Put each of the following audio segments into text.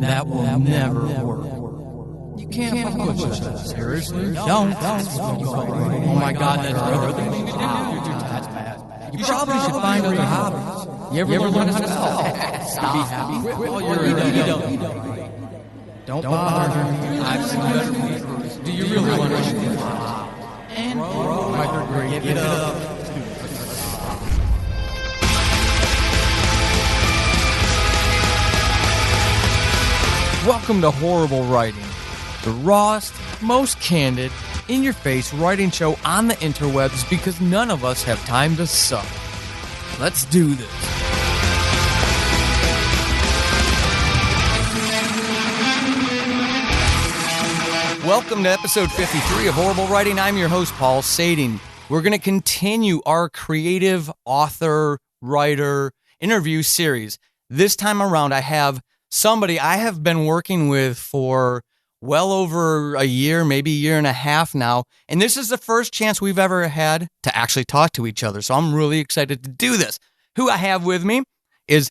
That will never work. You can't push that. Seriously? Don't. Oh my God, that's other things you can do. That's bad. You probably should find other hobbies. You ever learn how to stop? Stop. Be happy. Quit while you're don't bother me. I've seen better pictures. Do you really want to and my third grade, get up. Welcome to Horrible Writing, the rawest, most candid, in-your-face writing show on the interwebs because none of us have time to suck. Let's do this. Welcome to episode 53 of Horrible Writing. I'm your host, Paul Sading. We're going to continue our creative author, writer, interview series. This time around, I have somebody I have been working with for well over a year, maybe a year and a half now. And this is the first chance we've ever had to actually talk to each other. So I'm really excited to do this. Who I have with me is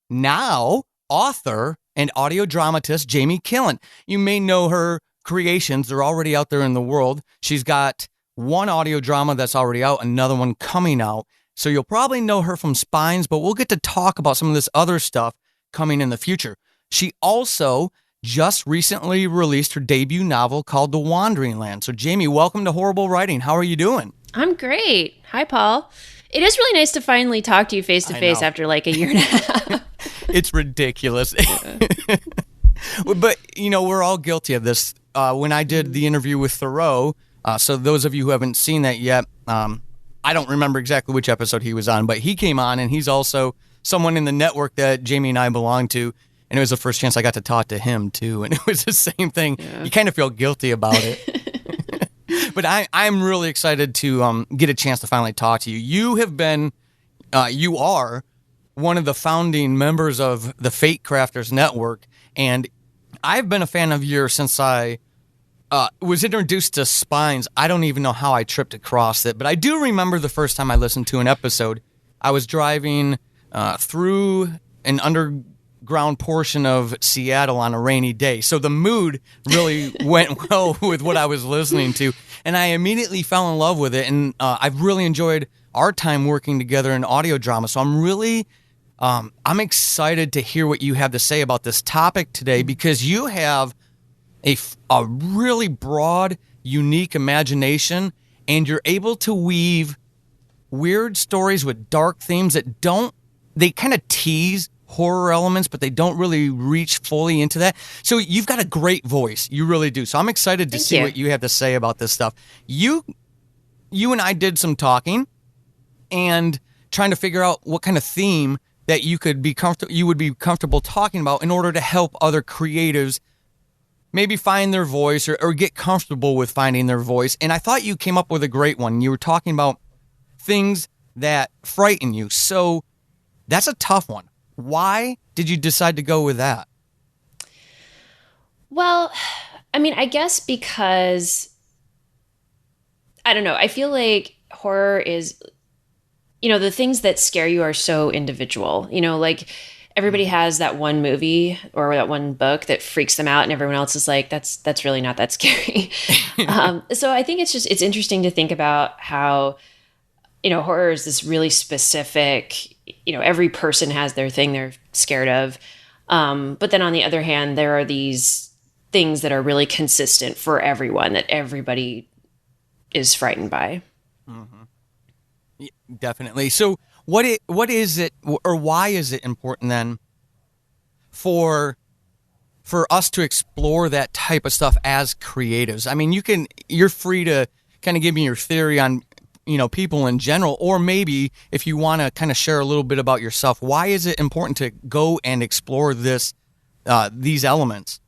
now author and audio dramatist Jamie Killen. You may know her creations. They're already out there in the world. She's got one audio drama that's already out, another one coming out. So you'll probably know her from Spines, but we'll get to talk about some of this other stuff coming in the future. She also just recently released her debut novel called The Wandering Land. So Jamie, welcome to Horrible Writing. How are you doing? I'm great. Hi, Paul. It is really nice to finally talk to you face to face after like a year and a half. It's ridiculous. But, you know, we're all guilty of this. When I did the interview with Thoreau, so those of you who haven't seen that yet, I don't remember exactly which episode he was on, but he came on and he's also someone in the network that Jamie and I belong to. And it was the first chance I got to talk to him, too. And it was the same thing. Yeah. You kind of feel guilty about it. But I'm really excited to get a chance to finally talk to you. You have been, you are one of the founding members of the Fate Crafters Network. And I've been a fan of yours since I was introduced to Spines. I don't even know how I tripped across it. But I do remember the first time I listened to an episode. I was driving through an underground portion of Seattle on a rainy day. So the mood really went well with what I was listening to. And I immediately fell in love with it. And I've really enjoyed our time working together in audio drama. So I'm really, I'm excited to hear what you have to say about this topic today because you have a really broad, unique imagination and you're able to weave weird stories with dark themes that they kind of tease horror elements, but they don't really reach fully into that. So you've got a great voice. You really do. So I'm excited to see what you have to say about this stuff. You and I did some talking and trying to figure out what kind of theme that you would be comfortable talking about in order to help other creatives maybe find their voice or get comfortable with finding their voice. And I thought you came up with a great one. You were talking about things that frighten you. So that's a tough one. Why did you decide to go with that? Well, I mean, I guess because, I don't know, I feel like horror is, you know, the things that scare you are so individual. You know, like everybody has that one movie or that one book that freaks them out and everyone else is like, that's really not that scary. So I think it's interesting to think about how, you know, horror is this really specific, you know, every person has their thing they're scared of. But then on the other hand, there are these things that are really consistent for everyone that everybody is frightened by. Mm-hmm. Yeah, definitely. So what is it, or why is it important then for us to explore that type of stuff as creatives? I mean, you're free to kind of give me your theory on, you know, people in general, or maybe if you want to kind of share a little bit about yourself, why is it important to go and explore these elements?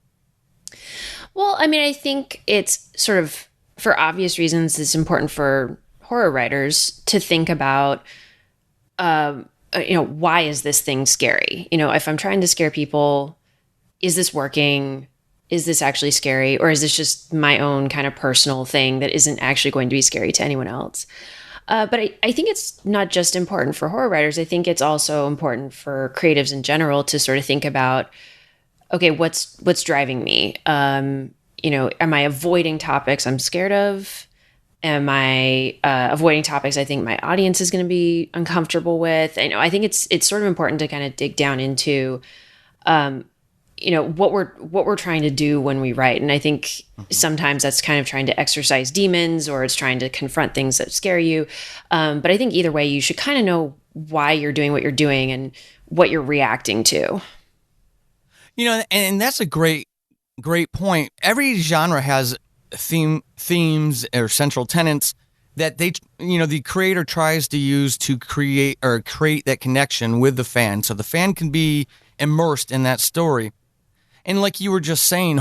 Well, I mean, I think it's sort of, for obvious reasons, it's important for horror writers to think about, you know, why is this thing scary? You know, if I'm trying to scare people, is this working? Is this actually scary? Or is this just my own kind of personal thing that isn't actually going to be scary to anyone else? But I think it's not just important for horror writers. I think it's also important for creatives in general to sort of think about okay, what's driving me? Am I avoiding topics I'm scared of? Am I avoiding topics I think my audience is going to be uncomfortable with? I think it's sort of important to kind of dig down into, what we're trying to do when we write. And I think sometimes that's kind of trying to exercise demons, or it's trying to confront things that scare you. But I think either way, you should kind of know why you're doing what you're doing and what you're reacting to. And that's a great point. Every genre has themes or central tenets that the creator tries to use to create that connection with the fan, so the fan can be immersed in that story. And like you were just saying,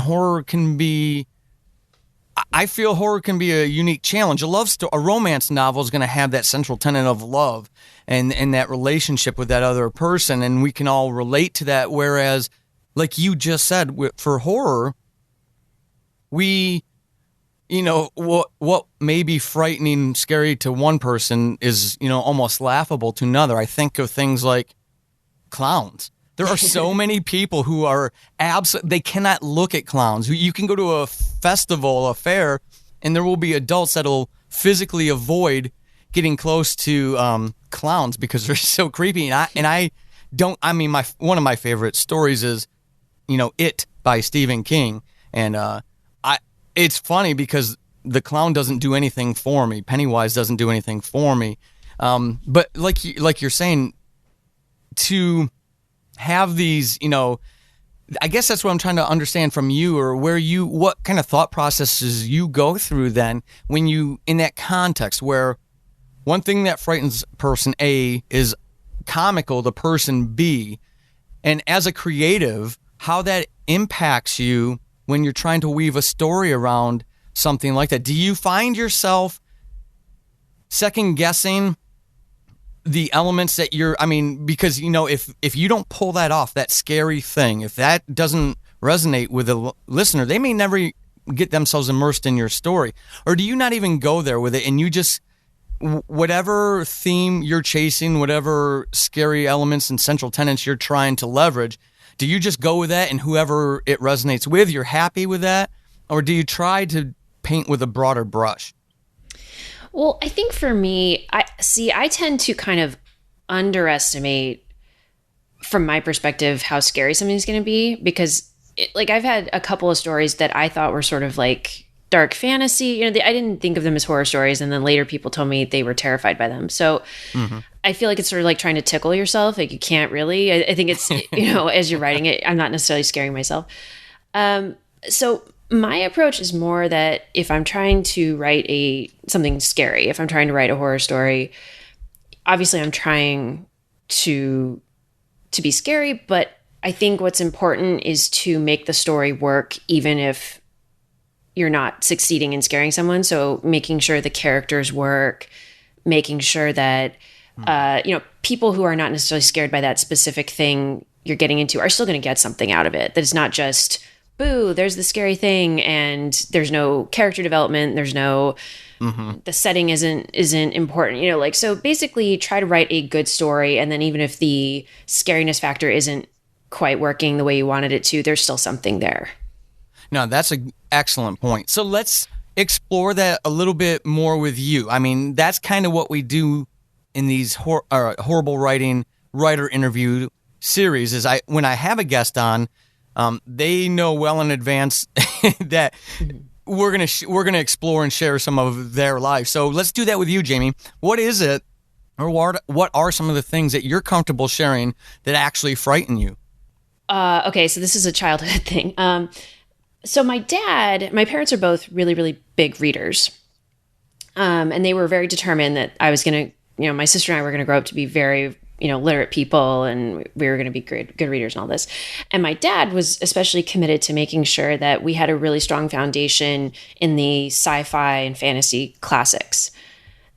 I feel horror can be a unique challenge. A romance novel is going to have that central tenet of love and that relationship with that other person, and we can all relate to that. Whereas, like you just said, for horror, what may be frightening, scary to one person is, almost laughable to another. I think of things like clowns. There are so many people who are they cannot look at clowns. You can go to a festival, a fair, and there will be adults that'll physically avoid getting close to clowns because they're so creepy. One of my favorite stories is, It by Stephen King. And it's funny because the clown doesn't do anything for me. Pennywise doesn't do anything for me. But like you're saying, to have these, I guess that's what I'm trying to understand from you, or what kind of thought processes you go through then when you, in that context where one thing that frightens person A is comical to person B, and as a creative, how that impacts you when you're trying to weave a story around something like that. Do you find yourself second guessing the elements that because if you don't pull that off, that scary thing, if that doesn't resonate with the listener, they may never get themselves immersed in your story? Or do you not even go there with it, and you just, whatever theme you're chasing, whatever scary elements and central tenets you're trying to leverage, do you just go with that, and whoever it resonates with, you're happy with that? Or do you try to paint with a broader brush? Well, I think for me, I tend to kind of underestimate, from my perspective, how scary something's going to be, because I've had a couple of stories that I thought were sort of like dark fantasy. I didn't think of them as horror stories, and then later people told me they were terrified by them. So I feel like it's sort of like trying to tickle yourself. Like, you can't really. I think it's, as you're writing it, I'm not necessarily scaring myself. So my approach is more that if I'm trying to write something scary, if I'm trying to write a horror story, obviously I'm trying to be scary, but I think what's important is to make the story work even if you're not succeeding in scaring someone. So making sure the characters work, making sure that people who are not necessarily scared by that specific thing you're getting into are still going to get something out of it. That it's not just, boo, there's the scary thing and there's no character development, there's no the setting isn't important. So basically try to write a good story, and then even if the scariness factor isn't quite working the way you wanted it to, there's still something there. No, that's an excellent point. So let's explore that a little bit more with you. That's kind of what we do in these horrible writer interview series, is when I have a guest on, they know well in advance that we're gonna explore and share some of their life. So let's do that with you, Jamie. What is it, or what are some of the things that you're comfortable sharing that actually frighten you? Okay, so this is a childhood thing. So my parents are both really, really big readers, and they were very determined that I was gonna, my sister and I were gonna grow up to be very, literate people, and we were going to be good readers and all this. And my dad was especially committed to making sure that we had a really strong foundation in the sci-fi and fantasy classics.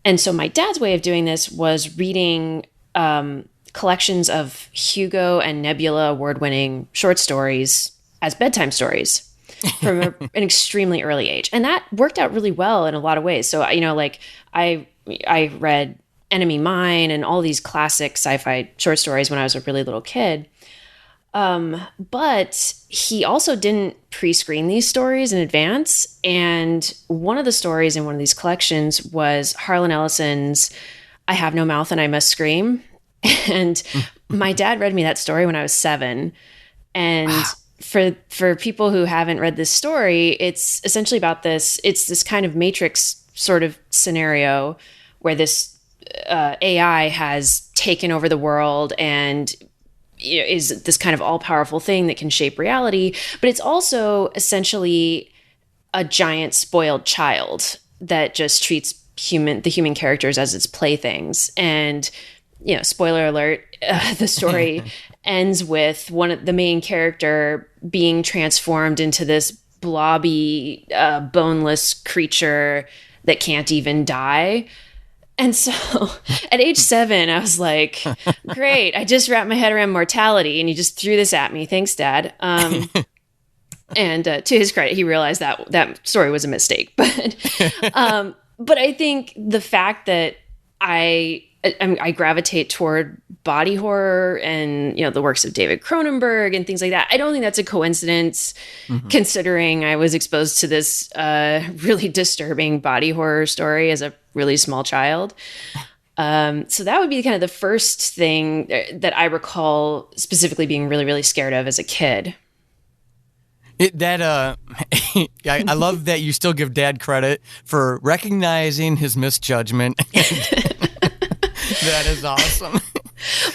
And so my dad's way of doing this was reading collections of Hugo and Nebula award-winning short stories as bedtime stories from an extremely early age. And that worked out really well in a lot of ways. So, I read Enemy Mine and all these classic sci-fi short stories when I was a really little kid. But he also didn't pre-screen these stories in advance. And one of the stories in one of these collections was Harlan Ellison's I Have No Mouth and I Must Scream. And my dad read me that story when I was 7. And for people who haven't read this story, it's essentially about it's this kind of Matrix sort of scenario where this AI has taken over the world and is this kind of all-powerful thing that can shape reality, but it's also essentially a giant spoiled child that just treats the human characters as its playthings. And spoiler alert, the story ends with the main character being transformed into this blobby, boneless creature that can't even die. And so at age 7, I was like, great, I just wrapped my head around mortality and you just threw this at me. Thanks, Dad. And to his credit, he realized that story was a mistake. But I think the fact that I gravitate toward body horror and, the works of David Cronenberg and things like that, I don't think that's a coincidence, considering I was exposed to this really disturbing body horror story as a really small child. So that would be kind of the first thing that I recall specifically being really, really scared of as a kid. I love that you still give Dad credit for recognizing his misjudgment. That is awesome.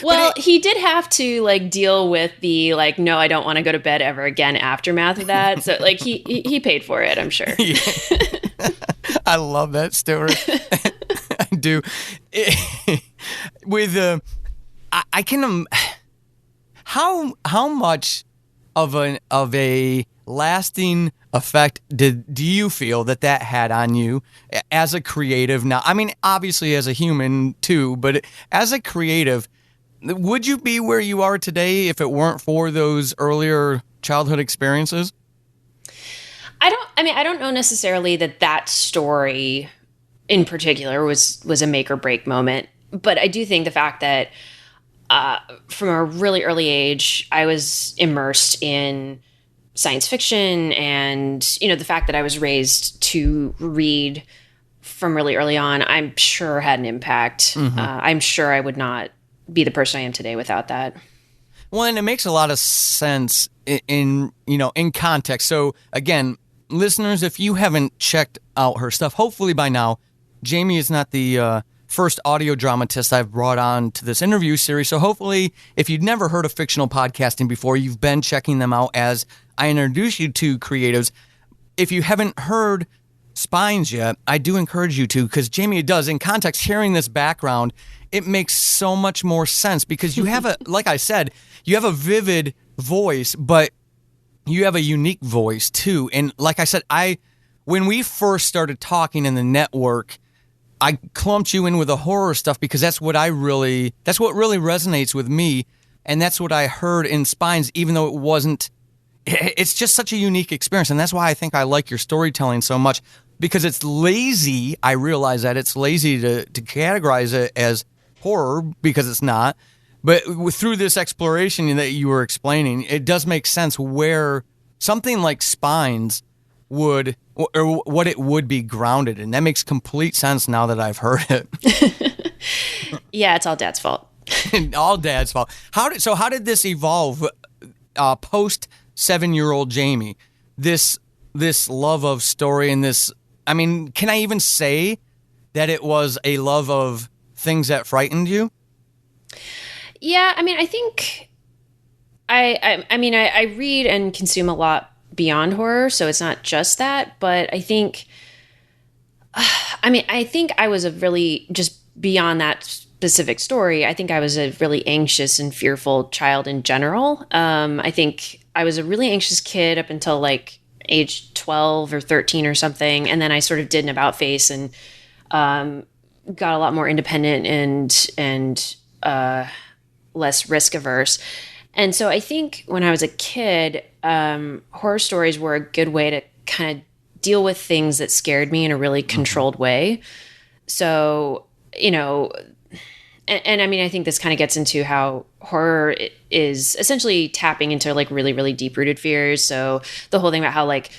Well, he did have to deal with the no, I don't want to go to bed ever again aftermath of that. So he paid for it, I'm sure. Yeah. I love that story. I do. With I can how much of a lasting effect do you feel that had on you as a creative? Now, I mean, obviously as a human too, but as a creative, would you be where you are today if it weren't for those earlier childhood experiences? I don't know necessarily that story in particular was a make or break moment, but I do think the fact that from a really early age, I was immersed in science fiction and, the fact that I was raised to read from really early on, I'm sure had an impact. I'm sure I would not be the person I am today without that. Well, and it makes a lot of sense in context. So again, listeners, if you haven't checked out her stuff, hopefully by now, Jamie is not the first audio dramatist I've brought on to this interview series. So hopefully, if you've never heard of fictional podcasting before, you've been checking them out as I introduce you to creatives. If you haven't heard Spines yet, I do encourage you to, because Jamie, it does. In context, hearing this background, it makes so much more sense because you have like I said, you have a vivid voice, but you have a unique voice too. And like I said, when we first started talking in the network, I clumped you in with the horror stuff because that's what really resonates with me. And that's what I heard in Spines, even though it's just such a unique experience. And that's why I think I like your storytelling so much, because it's lazy. I realize that it's lazy to categorize it as horror because it's not. But through this exploration that you were explaining, it does make sense where something like Spines would, or what it would be grounded in. That makes complete sense now that I've heard it. Yeah, it's all Dad's fault. All Dad's fault. How did this evolve post 7-year-old Jamie? This love of story and this, I mean, can I even say that it was a love of things that frightened you? Yeah, I mean, I think I read and consume a lot beyond horror, so it's not just that, but I think I was a really, just beyond that specific story, I think I was a really anxious and fearful child in general. I think I was a really anxious kid up until age 12 or 13 or something, and then I sort of did an about face and got a lot more independent and less risk averse. And so I think when I was a kid, horror stories were a good way to kind of deal with things that scared me in a really controlled way. So, and I mean, I think this kind of gets into how horror is essentially tapping into like really, really deep rooted fears. So the whole thing about how like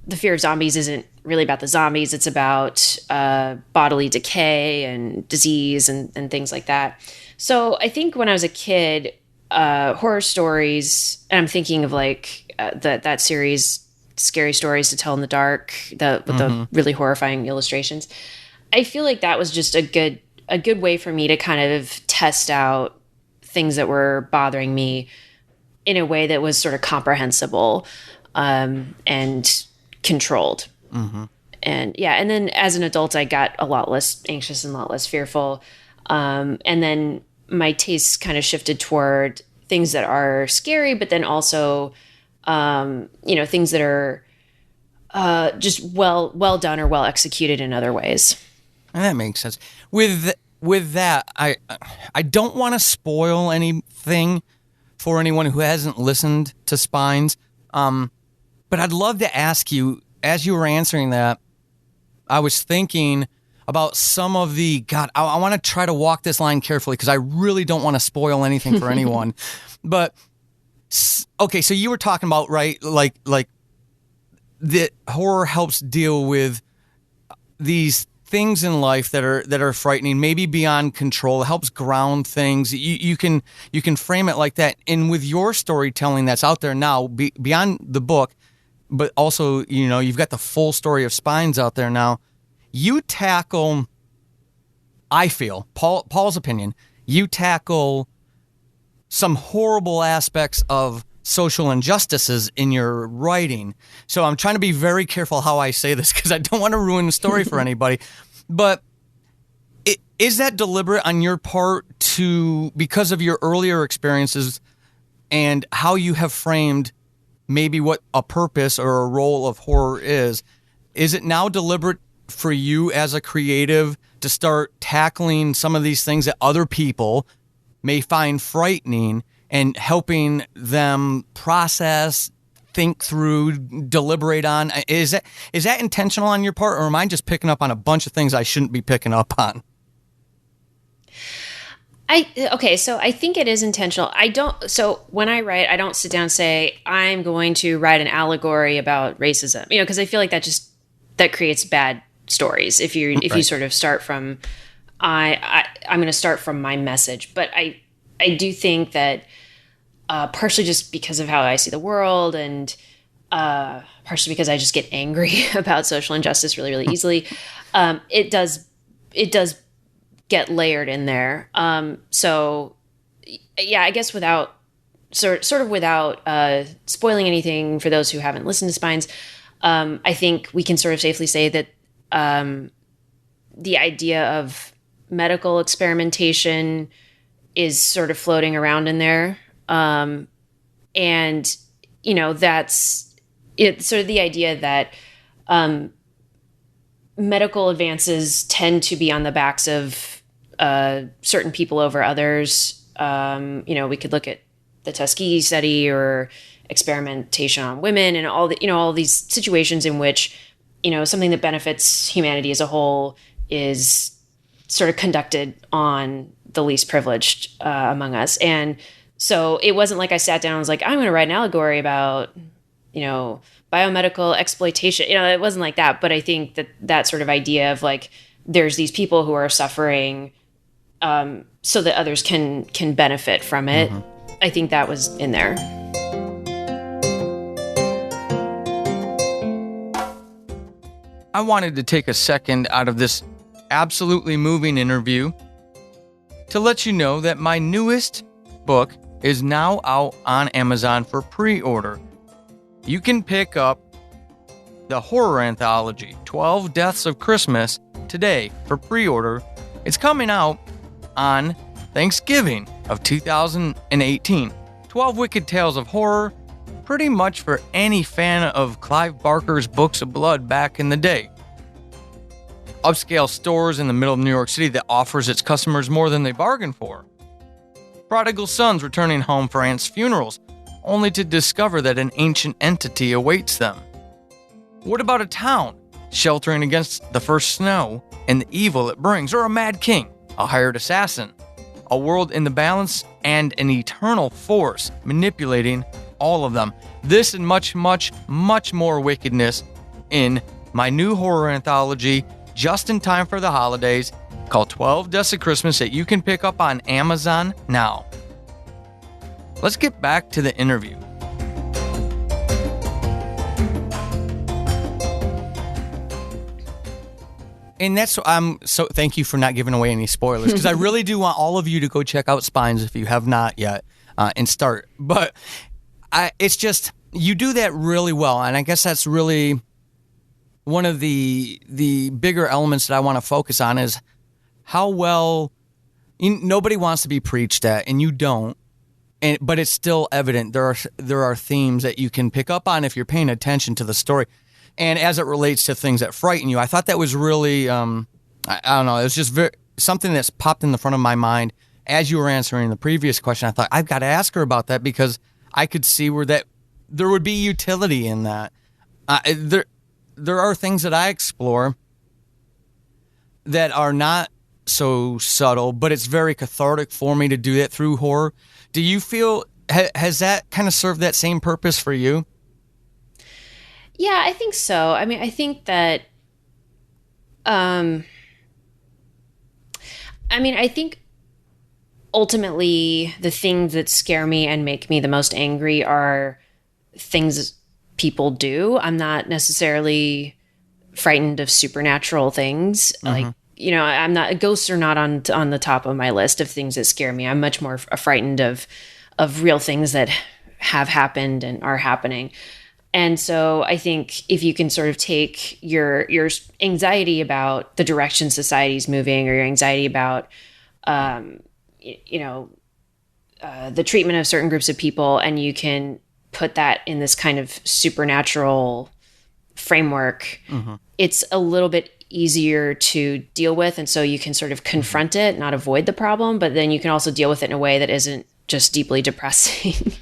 the fear of zombies isn't really about the zombies. It's about bodily decay and disease and things like that. So I think when I was a kid, horror stories, and I'm thinking of like that series, Scary Stories to Tell in the Dark, with the really horrifying illustrations. I feel like that was just a good way for me to kind of test out things that were bothering me in a way that was sort of comprehensible and controlled. And then as an adult, I got a lot less anxious and a lot less fearful. And then my tastes kind of shifted toward things that are scary, but then also, things that are just well done or well executed in other ways. And that makes sense. With that, I don't want to spoil anything for anyone who hasn't listened to Spines, but I'd love to ask you, as you were answering that, I was thinking about some of the, I want to try to walk this line carefully because I really don't want to spoil anything for anyone. But, okay, so you were talking about, right, like that horror helps deal with these things in life that are frightening, maybe beyond control. It helps ground things. You can frame it like that. And with your storytelling that's out there now, beyond the book, but also, you've got the full story of Spines out there now. You tackle, I feel, Paul's opinion, you tackle some horrible aspects of social injustices in your writing. So I'm trying to be very careful how I say this because I don't want to ruin the story for anybody. But is that deliberate on your part because of your earlier experiences and how you have framed maybe what a purpose or a role of horror is? Is it now deliberate for you as a creative to start tackling some of these things that other people may find frightening and helping them process, think through, deliberate on? Is that intentional on your part, or am I just picking up on a bunch of things I shouldn't be picking up on? So I think it is intentional. So when I write, I don't sit down and say, I'm going to write an allegory about racism, because I feel like that creates bad stories. If you sort of start from, I'm going to start from my message, but I do think that partially just because of how I see the world, and partially because I just get angry about social injustice really, really easily. It does get layered in there. So yeah, I guess without spoiling anything for those who haven't listened to Spines, I think we can sort of safely say that the idea of medical experimentation is sort of floating around in there. And, that's it. Sort of the idea that medical advances tend to be on the backs of certain people over others. We could look at the Tuskegee study or experimentation on women and all these situations in which, something that benefits humanity as a whole is sort of conducted on the least privileged among us. And so it wasn't like I sat down and was like, I'm going to write an allegory about, biomedical exploitation. It wasn't like that. But I think that sort of idea of like, there's these people who are suffering so that others can benefit from it. Mm-hmm. I think that was in there. I wanted to take a second out of this absolutely moving interview to let you know that my newest book is now out on Amazon for pre-order. You can pick up the horror anthology, 12 Deaths of Christmas, today for pre-order. It's coming out on Thanksgiving of 2018. 12 wicked tales of horror, pretty much for any fan of Clive Barker's Books of Blood back in the day. Upscale stores in the middle of New York City that offers its customers more than they bargained for. Prodigal sons returning home for aunts' funerals, only to discover that an ancient entity awaits them. What about a town sheltering against the first snow and the evil it brings, or a mad king, a hired assassin, a world in the balance, and an eternal force manipulating all of them. This and much, much, much more wickedness in my new horror anthology, just in time for the holidays, called 12 Deaths of Christmas, that you can pick up on Amazon now. Let's get back to the interview. And that's so thank you for not giving away any spoilers, because I really do want all of you to go check out Spines if you have not yet, and start. But it's just, you do that really well, and I guess that's really one of the bigger elements that I want to focus on, is how well nobody wants to be preached at, and you don't. But it's still evident. There are themes that you can pick up on if you're paying attention to the story. And as it relates to things that frighten you, I thought that was really, I don't know, it was just something that's popped in the front of my mind as you were answering the previous question. I thought, I've got to ask her about that, because I could see where there would be utility in that. There are things that I explore that are not so subtle, but it's very cathartic for me to do that through horror. Do you feel, has that kind of served that same purpose for you? Yeah, I think so. I mean, I think that, I think ultimately the things that scare me and make me the most angry are things people do. I'm not necessarily frightened of supernatural things. Mm-hmm. Like, ghosts are not on the top of my list of things that scare me. I'm much more frightened of real things that have happened and are happening. And so I think if you can sort of take your anxiety about the direction society's moving, or your anxiety about, the treatment of certain groups of people, and you can put that in this kind of supernatural framework, mm-hmm. It's a little bit easier to deal with. And so you can sort of confront it, not avoid the problem, but then you can also deal with it in a way that isn't just deeply depressing.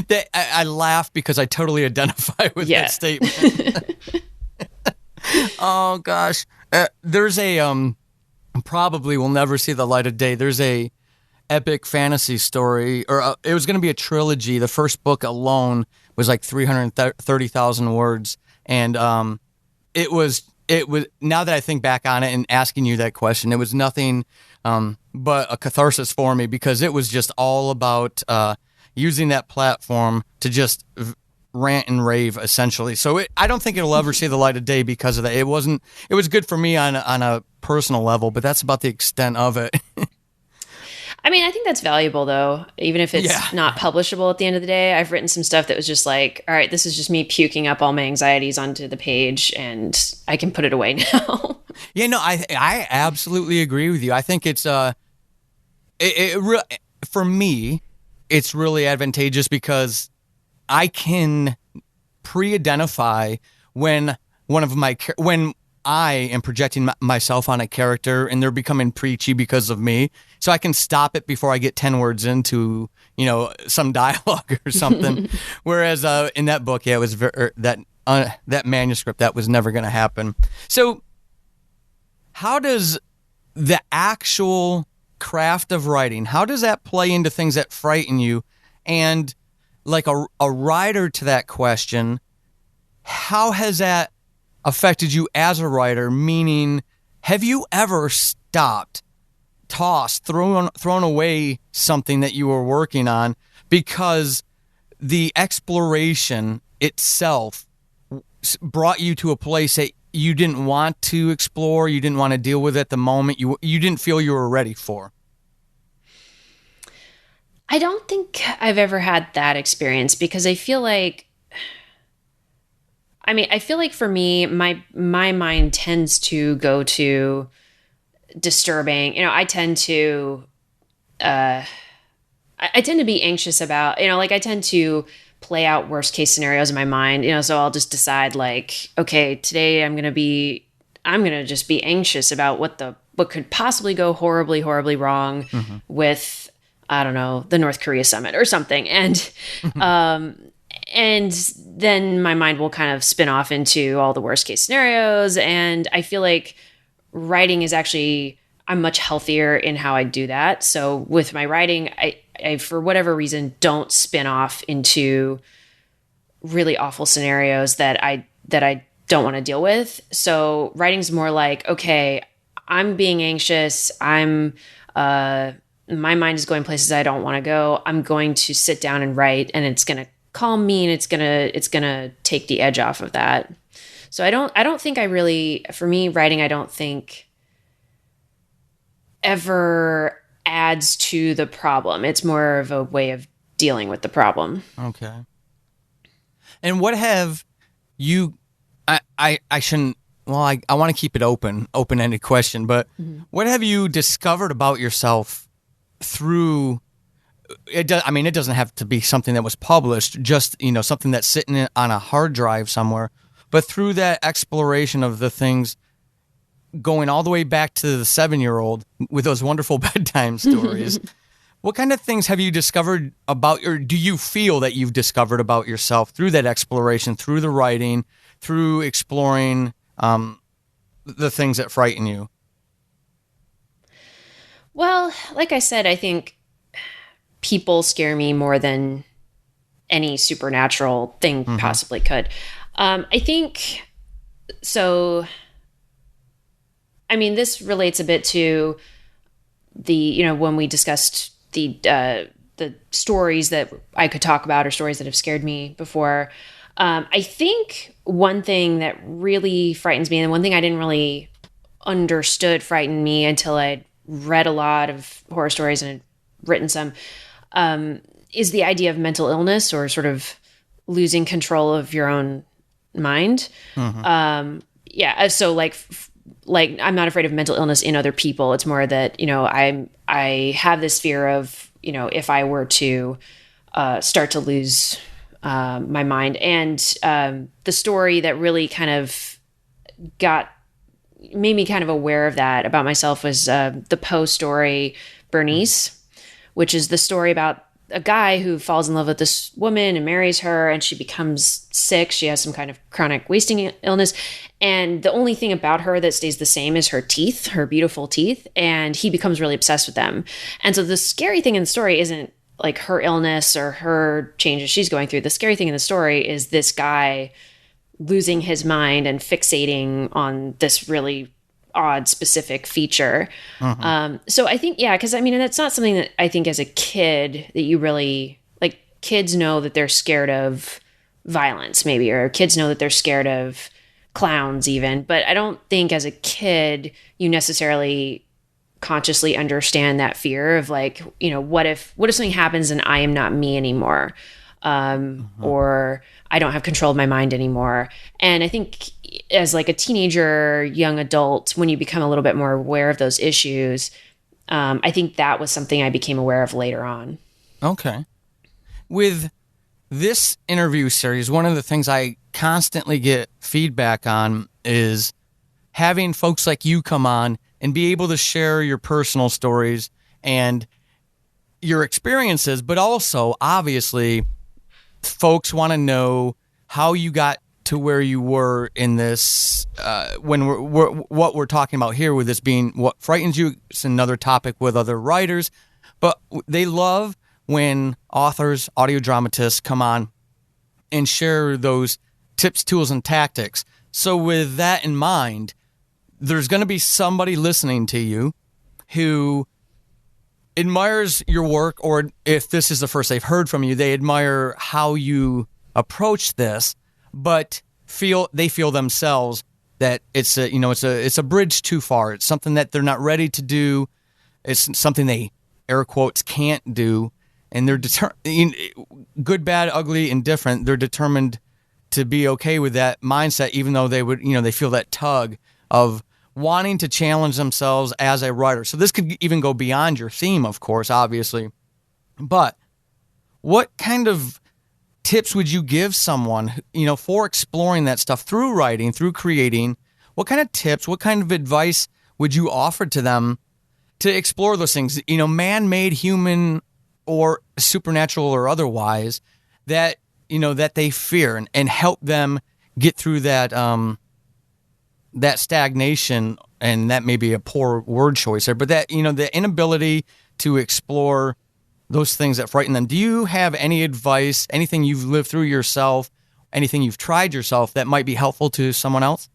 That I laugh because I totally identify with that statement. Oh gosh, there's a probably will never see the light of day. There's a epic fantasy story, or it was going to be a trilogy. The first book alone was like 330,000 words, and it was. Now that I think back on it and asking you that question, it was nothing but a catharsis for me, because it was just all about using that platform to just rant and rave, essentially. So I don't think it'll ever see the light of day because of that. It was good for me on a personal level, but that's about the extent of it. I mean, I think that's valuable, though, even if it's not publishable at the end of the day. I've written some stuff that was just like, all right, this is just me puking up all my anxieties onto the page, and I can put it away now. Yeah, no, I absolutely agree with you. I think it's for me, it's really advantageous because I can pre-identify when I am projecting myself on a character and they're becoming preachy because of me. So I can stop it before I get 10 words into, some dialogue or something. Whereas in that book, it was that manuscript, that was never going to happen. So how does the actual craft of writing, how does that play into things that frighten you? And like a writer to that question, how has that affected you as a writer? Meaning, have you ever stopped, tossed, thrown away something that you were working on because the exploration itself brought you to a place that you didn't want to explore, you didn't want to deal with at the moment, you didn't feel you were ready for? I don't think I've ever had that experience, because I feel like for me, my mind tends to go to disturbing. I tend to be anxious about, I tend to play out worst case scenarios in my mind, so I'll just decide like, okay, today I'm going to just be anxious about what could possibly go horribly, horribly wrong with, I don't know, the North Korea summit or something. And, and then my mind will kind of spin off into all the worst case scenarios. And I feel like writing is actually, I'm much healthier in how I do that. So with my writing, I for whatever reason don't spin off into really awful scenarios that I don't want to deal with. So writing's more like, okay, I'm being anxious. My mind is going places I don't want to go. I'm going to sit down and write, and it's going to calm me, and it's going to take the edge off of that. So I don't think I really, for me, writing, I don't think ever adds to the problem. It's more of a way of dealing with the problem. Okay. And what have you, I shouldn't, well, I want to keep it open-ended question, but what have you discovered about yourself through, it doesn't have to be something that was published, just, something that's sitting on a hard drive somewhere, but through that exploration of the things going all the way back to the 7-year-old with those wonderful bedtime stories, what kind of things have you discovered about, or do you feel that you've discovered about yourself through that exploration, through the writing, through exploring the things that frighten you? Well, like I said, I think people scare me more than any supernatural thing possibly could. I think so. I mean, this relates a bit to the, when we discussed the stories that I could talk about or stories that have scared me before. I think one thing that really frightens me, and one thing I didn't really understood frightened me until I'd read a lot of horror stories and had written some, is the idea of mental illness or sort of losing control of your own mind. So like I'm not afraid of mental illness in other people. It's more that, I have this fear of, if I were to start to lose my mind. And the story that really kind of made me kind of aware of that about myself was the Poe story, Bernice, which is the story about a guy who falls in love with this woman and marries her, and she becomes sick. She has some kind of chronic wasting illness. And the only thing about her that stays the same is her teeth, her beautiful teeth. And he becomes really obsessed with them. And so the scary thing in the story isn't like her illness or her changes she's going through. The scary thing in the story is this guy losing his mind and fixating on this really odd specific feature. So I think, because that's not something that I think as a kid that you really, like, kids know that they're scared of violence maybe, or kids know that they're scared of clowns even, but I don't think as a kid you necessarily consciously understand that fear of like, what if something happens and I am not me anymore, or I don't have control of my mind anymore. And I think as like a teenager, young adult, when you become a little bit more aware of those issues, I think that was something I became aware of later on. Okay. With this interview series, one of the things I constantly get feedback on is having folks like you come on and be able to share your personal stories and your experiences, but also, obviously, folks want to know how you got to where you were in this, when what we're talking about here with this being what frightens you. It's another topic with other writers, but they love when authors, audio dramatists come on and share those tips, tools, and tactics. So with that in mind, there's going to be somebody listening to you who admires your work, or if this is the first they've heard from you, they admire how you approach this, but they feel themselves that it's a bridge too far. It's something that they're not ready to do. It's something they, air quotes, can't do, and they're good, bad, ugly, indifferent. They're determined to be okay with that mindset, even though they would, they feel that tug of wanting to challenge themselves as a writer. So this could even go beyond your theme, of course, obviously. But what kind of tips would you give someone, for exploring that stuff through writing, through creating? What kind of tips, what kind of advice would you offer to them to explore those things, man-made, human, or supernatural or otherwise, that, that they fear, and help them get through that, that stagnation and that may be a poor word choice there, but that, the inability to explore those things that frighten them. Do you have any advice, anything you've lived through yourself, anything you've tried yourself that might be helpful to someone else?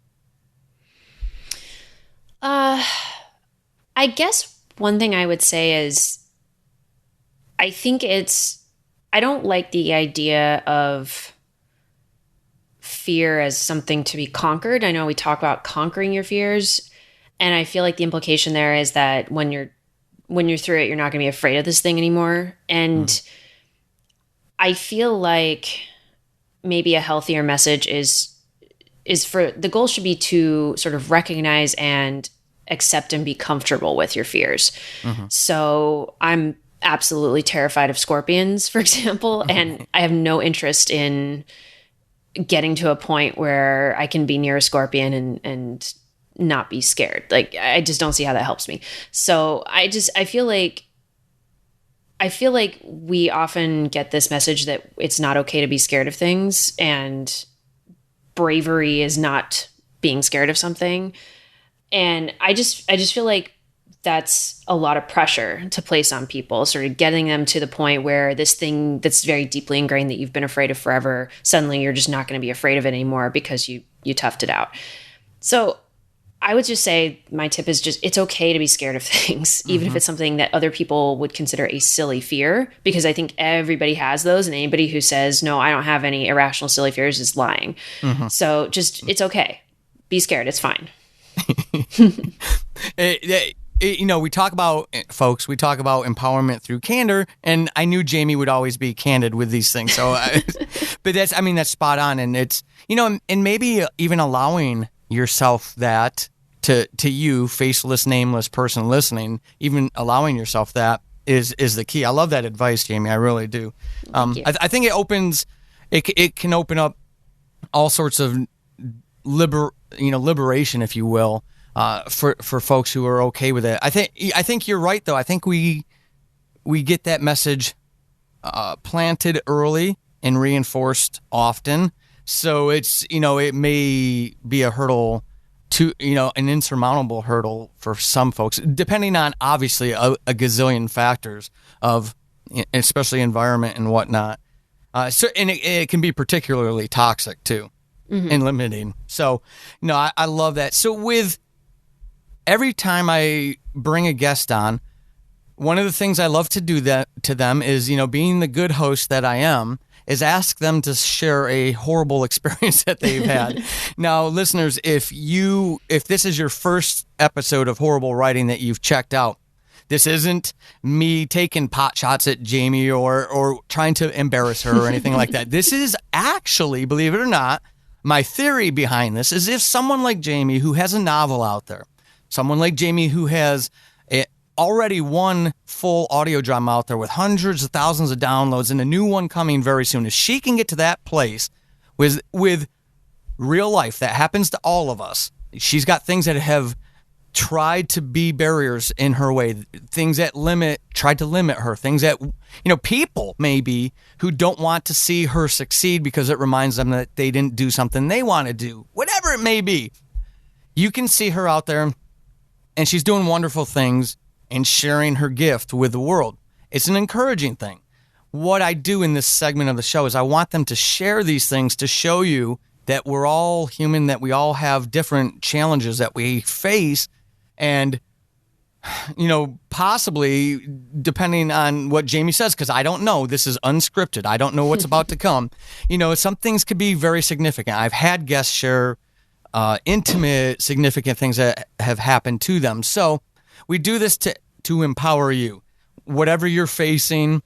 I guess one thing I would say is I don't like the idea of fear as something to be conquered. I know we talk about conquering your fears, and I feel like the implication there is that when you're through it, you're not going to be afraid of this thing anymore. And I feel like maybe a healthier message is for the goal should be to sort of recognize and accept and be comfortable with your fears. So I'm absolutely terrified of scorpions, for example, and I have no interest in getting to a point where I can be near a scorpion and not be scared. Like, I just don't see how that helps me. So I feel like we often get this message that it's not okay to be scared of things, and bravery is not being scared of something. And I just feel like that's a lot of pressure to place on people, sort of getting them to the point where this thing that's very deeply ingrained that you've been afraid of forever, suddenly you're just not going to be afraid of it anymore because you toughed it out. So I would just say my tip is just, it's okay to be scared of things, even if it's something that other people would consider a silly fear, because I think everybody has those, and anybody who says, no, I don't have any irrational silly fears is lying. So just, it's okay. Be scared. It's fine. We talk about, folks, we talk about empowerment through candor, and I knew Jamie would always be candid with these things. So, but that's spot on. And it's, and maybe even allowing yourself that to you, faceless, nameless person listening, even allowing yourself that is the key. I love that advice, Jamie. I really do. I think it can open up all sorts of liberation, if you will, for folks who are okay with it. I think you're right, though. I think we get that message planted early and reinforced often. So it's, it may be a hurdle to, an insurmountable hurdle for some folks, depending on obviously a gazillion factors of, especially environment and whatnot. And it can be particularly toxic too, and limiting. So, I love that. So with every time I bring a guest on, one of the things I love to do that to them is, being the good host that I am, is ask them to share a horrible experience that they've had. Now, listeners, if this is your first episode of Horrible Writing that you've checked out, this isn't me taking pot shots at Jamie or trying to embarrass her or anything like that. This is actually, believe it or not, my theory behind this is if someone like Jamie, who has a novel out there, someone like Jamie who has already one full audio drama out there with hundreds of thousands of downloads and a new one coming very soon, if she can get to that place with real life that happens to all of us, she's got things that have tried to be barriers in her way, things that tried to limit her, things that, people maybe who don't want to see her succeed because it reminds them that they didn't do something they want to do, whatever it may be. You can see her out there and she's doing wonderful things and sharing her gift with the world. It's an encouraging thing. What I do in this segment of the show is I want them to share these things to show you that we're all human, that we all have different challenges that we face. And, possibly depending on what Jamie says, because I don't know, this is unscripted. I don't know what's about to come. Some things could be very significant. I've had guests share intimate, significant things that have happened to them. So we do this to empower you. Whatever you're facing,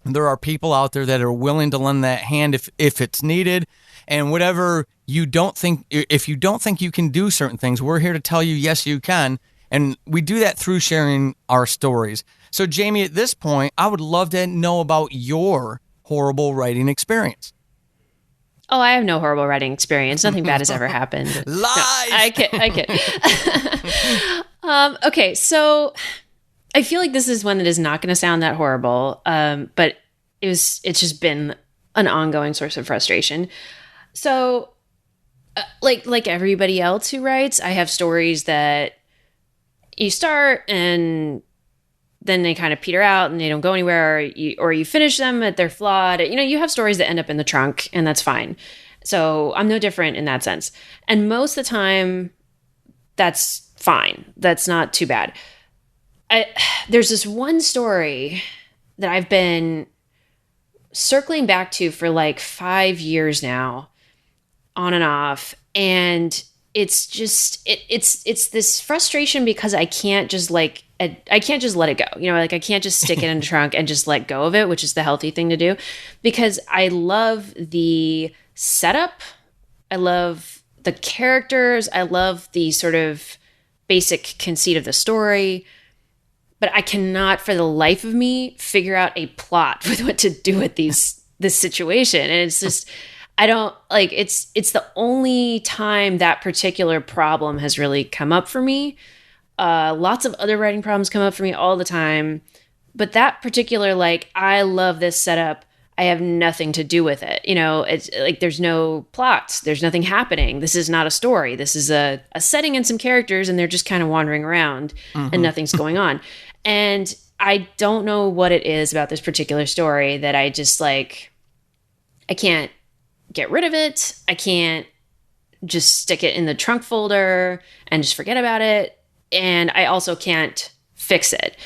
there are people out there that are willing to lend that hand if it's needed. And whatever if you don't think you can do certain things, we're here to tell you, yes, you can. And we do that through sharing our stories. So, Jamie, at this point, I would love to know about your horrible writing experience. Oh, I have no horrible writing experience. Nothing bad has ever happened. Lies! No, I kid. Okay, so I feel like this is one that is not going to sound that horrible, but it's just been an ongoing source of frustration. So, like everybody else who writes, I have stories that you start and then they kind of peter out and they don't go anywhere, or you finish them at they're flawed. You have stories that end up in the trunk, and that's fine. So I'm no different in that sense. And most of the time, that's fine. That's not too bad. There's this one story that I've been circling back to for like 5 years now, on and off. And it's just, it's this frustration because I can't just let it go. I can't just stick it in the trunk and just let go of it, which is the healthy thing to do, because I love the setup. I love the characters. I love the sort of basic conceit of the story, but I cannot for the life of me figure out a plot with what to do with this situation. And it's just, I don't like, it's the only time that particular problem has really come up for me. Lots of other writing problems come up for me all the time, but that particular, like, I love this setup, I have nothing to do with it. It's like, there's no plot, there's nothing happening. This is not a story. This is a setting and some characters, and they're just kind of wandering around and nothing's going on. And I don't know what it is about this particular story that I just like, I can't get rid of it. I can't just stick it in the trunk folder and just forget about it. And I also can't fix it.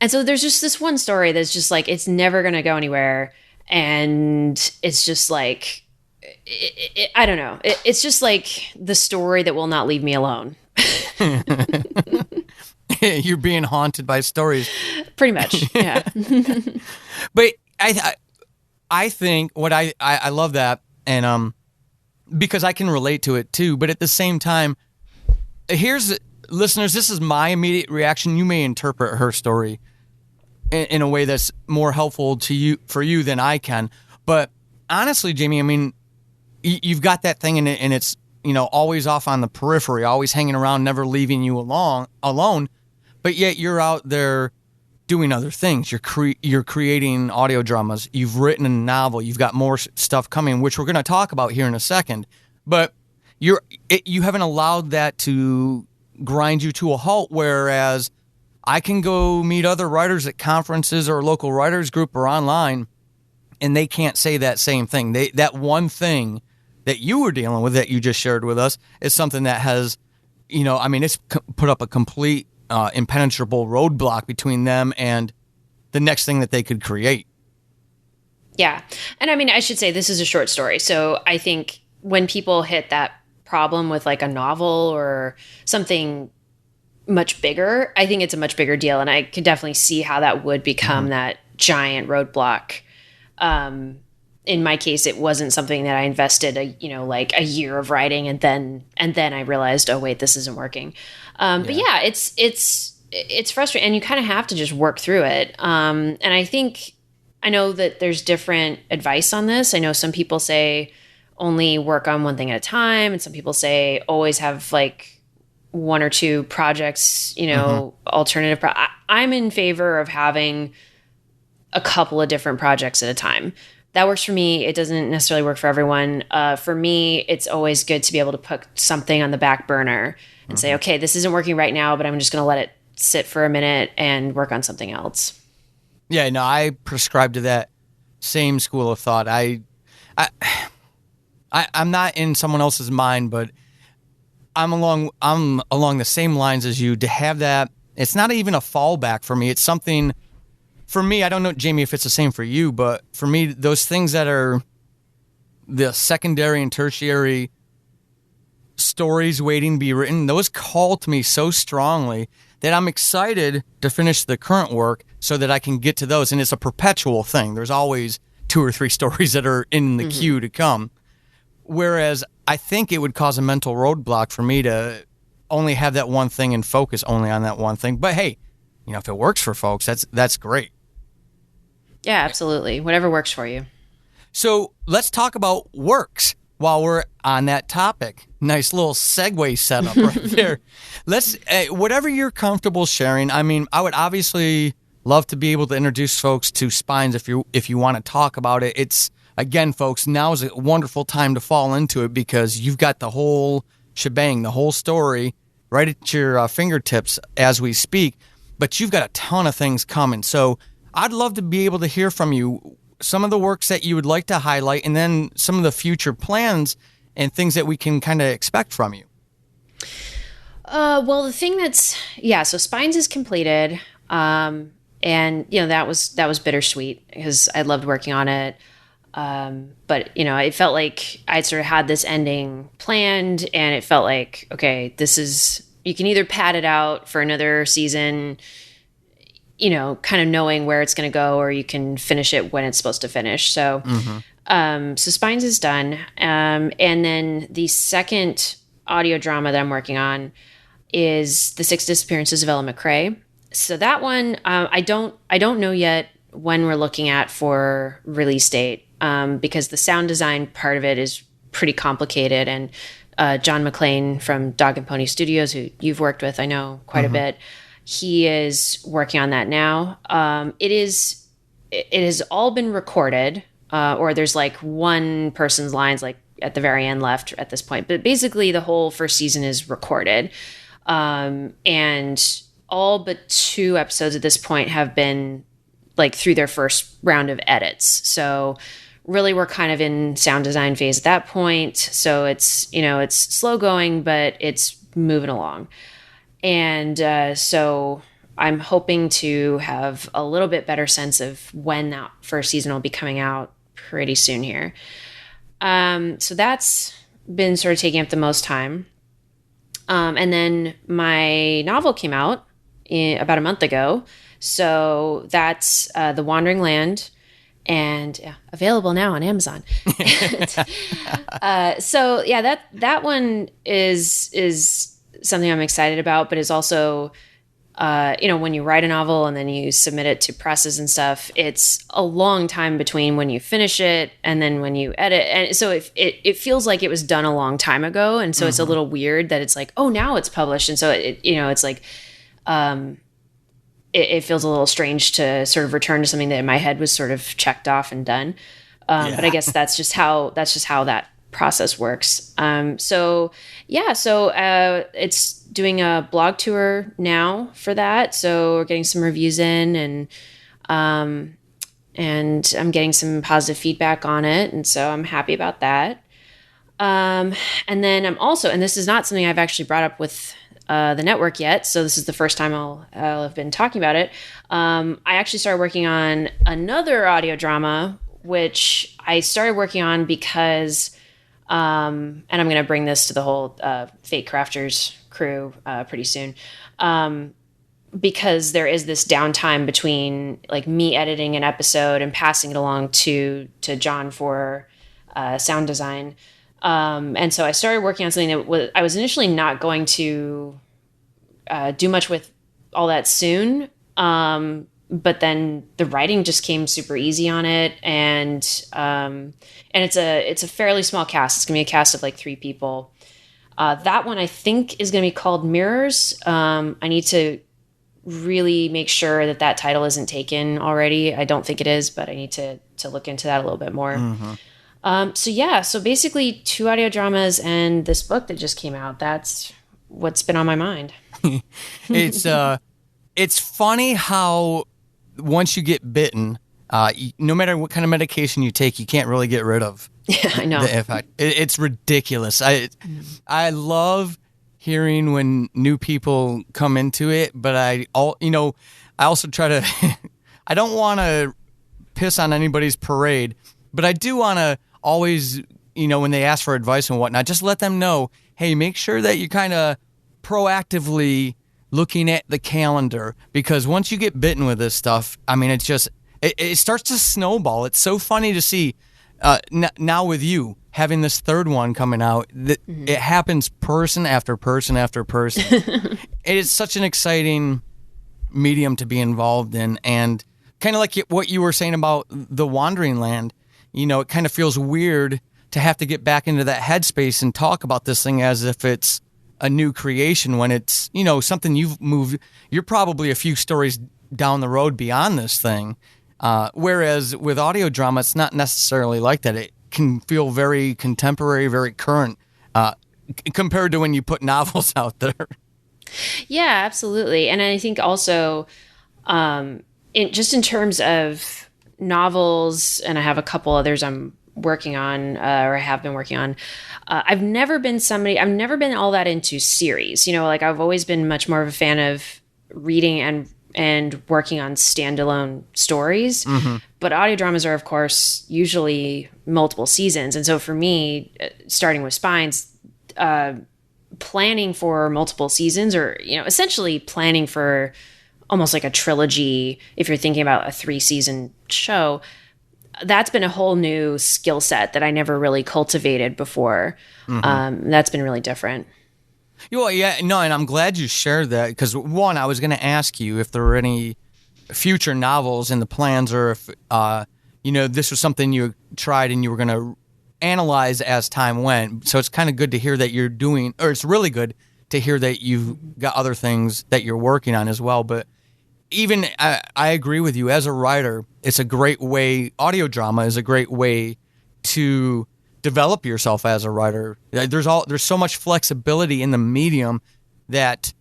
And so there's just this one story that's just like, it's never going to go anywhere. And it's just like, I don't know. It's just like the story that will not leave me alone. You're being haunted by stories. Pretty much, yeah. But I think what I love that, and because I can relate to it too. But at the same time, here's, listeners, this is my immediate reaction. You may interpret her story in a way that's more helpful for you than I can. But honestly, Jamie, I mean, you've got that thing in it, and it's always off on the periphery, always hanging around, never leaving you alone. But yet you're out there doing other things. You're creating audio dramas. You've written a novel. You've got more stuff coming, which we're going to talk about here in a second. But you haven't allowed that to grind you to a halt, whereas I can go meet other writers at conferences or a local writers group or online, and they can't say that same thing. That one thing that you were dealing with that you just shared with us is something that has, it's put up a complete impenetrable roadblock between them and the next thing that they could create. Yeah. And I mean, I should say this is a short story. So I think when people hit that problem with like a novel or something much bigger, I think it's a much bigger deal. And I could definitely see how that would become that giant roadblock. In my case, it wasn't something that I invested like a year of writing and then I realized, oh wait, this isn't working. But yeah, it's frustrating, and you kind of have to just work through it. And I know that there's different advice on this. I know some people say only work on one thing at a time, and some people say always have like one or two projects, alternative. I'm in favor of having a couple of different projects at a time. That works for me. It doesn't necessarily work for everyone. For me, it's always good to be able to put something on the back burner and say, okay, this isn't working right now, but I'm just going to let it sit for a minute and work on something else. Yeah, no, I prescribe to that same school of thought. I'm not in someone else's mind, but I'm along the same lines as you to have that. It's not even a fallback for me. It's something for me. I don't know, Jamie, if it's the same for you, but for me, those things that are the secondary and tertiary stories waiting to be written, those call to me so strongly that I'm excited to finish the current work so that I can get to those. And it's a perpetual thing. There's always 2 or 3 stories that are in the queue to come. Whereas I think it would cause a mental roadblock for me to only have that one thing and focus only on that one thing. But hey, if it works for folks, that's great. Yeah, absolutely. Whatever works for you. So let's talk about works while we're on that topic. Nice little segue setup right there. Let's, whatever you're comfortable sharing. I mean, I would obviously love to be able to introduce folks to Spines if you want to talk about it. It's, again, folks, now is a wonderful time to fall into it because you've got the whole shebang, the whole story right at your fingertips as we speak, but you've got a ton of things coming. So I'd love to be able to hear from you some of the works that you would like to highlight, and then some of the future plans and things that we can kind of expect from you. Well, the thing so Spines is completed. And that was bittersweet because I loved working on it. But it felt like I'd sort of had this ending planned, and it felt like, okay, you can either pad it out for another season, kind of knowing where it's going to go, or you can finish it when it's supposed to finish. So, so Spines is done. And then the second audio drama that I'm working on is The Six Disappearances of Ella McCrae. So that one, I don't know yet when we're looking at for release date, because the sound design part of it is pretty complicated. And John McClane from Dog and Pony Studios, who you've worked with, I know quite a bit, he is working on that now. It has all been recorded, or there's like one person's lines like at the very end left at this point. But basically, the whole first season is recorded. And all but 2 episodes at this point have been like through their first round of edits. So really we're kind of in sound design phase at that point. So it's slow going, but it's moving along. And so I'm hoping to have a little bit better sense of when that first season will be coming out pretty soon here. So that's been sort of taking up the most time. And then my novel came out about a month ago. So that's The Wandering Land, and available now on Amazon. So yeah, that one is something I'm excited about, but is also, when you write a novel and then you submit it to presses and stuff, it's a long time between when you finish it and then when you edit. And so it feels like it was done a long time ago. And so it's a little weird that it's like, oh, now it's published. And so it's like, it feels a little strange to sort of return to something that in my head was sort of checked off and done. But I guess that's just how that process works. So it's doing a blog tour now for that. So we're getting some reviews in, and I'm getting some positive feedback on it. And so I'm happy about that. And then I'm also, and this is not something I've actually brought up with the network yet, so this is the first time I'll have been talking about it. I actually started working on another audio drama, which I started working on because, and I'm going to bring this to the whole Fate Crafters crew pretty soon, because there is this downtime between like me editing an episode and passing it along to John for sound design. And so I started working on something that I was initially not going to do much with all that soon. But then the writing just came super easy on it. And it's a fairly small cast. It's gonna be a cast of like 3 people. That one I think is gonna be called Mirrors. I need to really make sure that title isn't taken already. I don't think it is, but I need to look into that a little bit more. So basically 2 audio dramas and this book that just came out. That's what's been on my mind. It's funny how once you get bitten, no matter what kind of medication you take, you can't really get rid of. Yeah, I know. The effect. It's ridiculous. I love hearing when new people come into it, but I also try to. I don't want to piss on anybody's parade, but I do want to always, when they ask for advice and whatnot, just let them know, hey, make sure that you kind of proactively looking at the calendar, because once you get bitten with this stuff, I mean, it starts to snowball. It's so funny to see now with you having this 3rd one coming out, that it happens person after person after person. It is such an exciting medium to be involved in, and kind of like what you were saying about The Wandering Land, it kind of feels weird to have to get back into that headspace and talk about this thing as if it's a new creation when it's, something you've moved. You're probably a few stories down the road beyond this thing. Whereas with audio drama, it's not necessarily like that. It can feel very contemporary, very current, compared to when you put novels out there. Yeah, absolutely. And I think also, in terms of novels, and I have a couple others I'm working on, or I have been working on. I've never been all that into series. Like I've always been much more of a fan of reading and working on standalone stories. But audio dramas are, of course, usually multiple seasons. And so for me, starting with Spines, planning for multiple seasons, or essentially planning for almost like a trilogy, if you're thinking about a 3-season show, that's been a whole new skill set that I never really cultivated before. That's been really different. Yeah, no, and I'm glad you shared that, because one, I was going to ask you if there were any future novels in the plans, or if this was something you tried and you were going to analyze as time went. So it's kind of good to hear that you're doing, or it's really good to hear that you've got other things that you're working on as well. But even I agree with you, as a writer, it's a great way, audio drama is a great way to develop yourself as a writer. There's so much flexibility in the medium that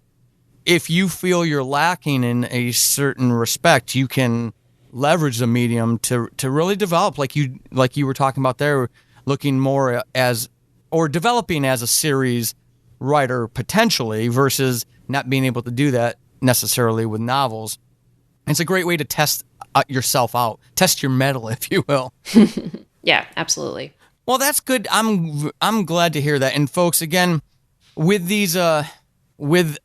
if you feel you're lacking in a certain respect, you can leverage the medium to really develop, like you were talking about there, looking more as, or developing as a series writer potentially, versus not being able to do that necessarily with novels. It's a great way to test yourself out, test your mettle, if you will. Yeah, absolutely. Well, that's good. I'm glad to hear that. And folks, again, with these with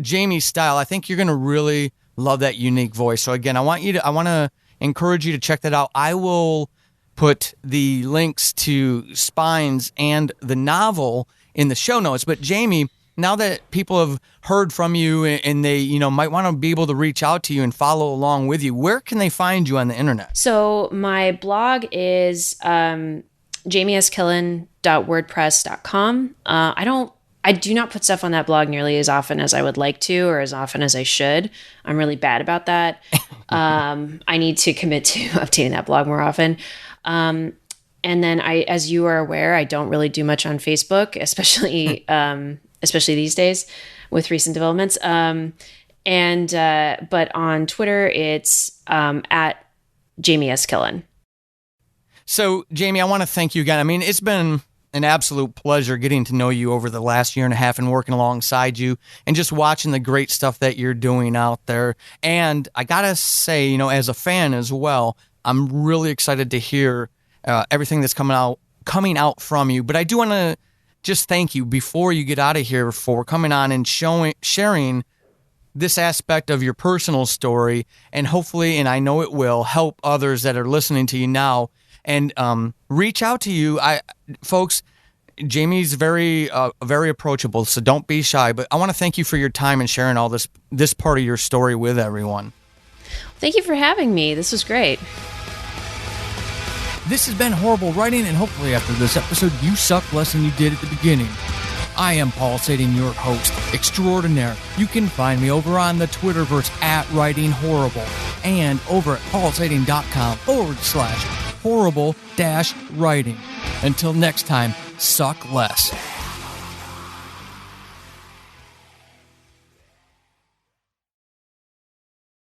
Jamie's style, I think you're going to really love that unique voice. So again, I want to encourage you to check that out. I will put the links to Spines and the novel in the show notes. But Jamie, now that people have heard from you and they, might want to be able to reach out to you and follow along with you, where can they find you on the internet? So my blog is jamieskillen.wordpress.com. I do not put stuff on that blog nearly as often as I would like to, or as often as I should. I'm really bad about that. I need to commit to updating that blog more often. And then as you are aware, I don't really do much on Facebook, especially these days with recent developments. But on Twitter, it's at Jamie S. Killen. So, Jamie, I want to thank you again. I mean, it's been an absolute pleasure getting to know you over the last year and a half and working alongside you and just watching the great stuff that you're doing out there. And I got to say, as a fan as well, I'm really excited to hear everything that's coming out from you. But I do want to just thank you before you get out of here for coming on and sharing this aspect of your personal story, and hopefully, and I know it will, help others that are listening to you now and reach out to you. Folks, Jamie's very approachable, so don't be shy. But I want to thank you for your time and sharing all this part of your story with everyone. Thank you for having me. This was great. This has been Horrible Writing, and hopefully after this episode, you suck less than you did at the beginning. I am Paul Sading, your host extraordinaire. You can find me over on the Twitterverse at WritingHorrible and over at paulsading.com/horrible-writing. Until next time, suck less.